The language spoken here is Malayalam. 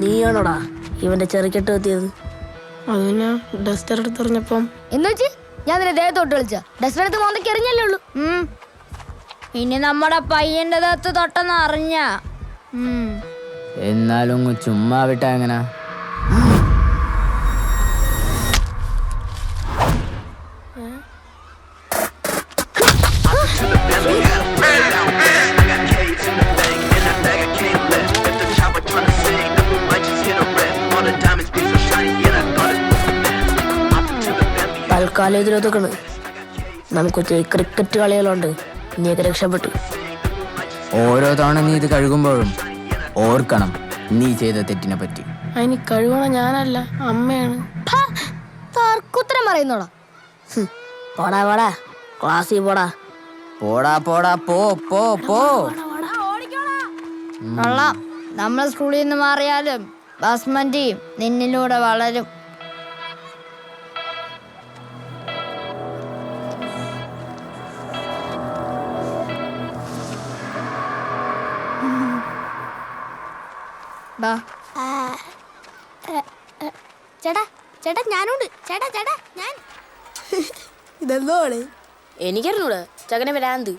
നീയാണോടാ ഇവന്റെ ചെറുക്കെട്ട് എത്തിയത്? അതിന് ഡസ്റ്റർ എടുത്തെറിഞ്ഞപ്പം എന്ന് വെച്ച് ഞാൻ നിന്നെ ദേഹത്തോട്ട് കളിച്ച ഡസ്റ്റർ എടുത്ത് മോന്തയ്ക്ക് എറിഞ്ഞല്ലേ ഉള്ളൂ. ഇനി നമ്മുടെ പയ്യന്റെ ദേഹത്ത് തൊട്ടെന്ന് അറിഞ്ഞ എന്നാലും ചുമ്മാ വിട്ടാ എങ്ങനാ? തൽക്കാലം ഇതിലൊതുക്കണ്. നമുക്ക് ക്രിക്കറ്റ് കളികളുണ്ട്. നീയൊക്കെ രക്ഷപ്പെട്ടു. ഓരോ തവണ നീ ഇത് കഴുകുമ്പോഴും ഓർക്കണം നീ ചെയ്ത തെറ്റിനെ പറ്റി. അതിന് കഴിവണ ഞാനല്ല, അമ്മയാണ്. തർക്കുത്തരം പറയുന്നോടാ. പോടാ പോടാ, ക്ലാസ്സിൽ പോടാ. പോടാ പോടാ പോ പോ പോ. കൊള്ളാം. നമ്മൾ സ്കൂളിൽ നിന്ന് മാറിയാലും ബസ്മന്റിയും നിന്നിലൂടെ വളരും. ചേട്ടാ ചേട്ടാ ഞാനുണ്ട്. ചേട്ടാ ചേട്ടാ ഞാൻ ഇതെന്തോ എനിക്കറിഞ്ഞൂടെ ചകനെ വരാന്ത്.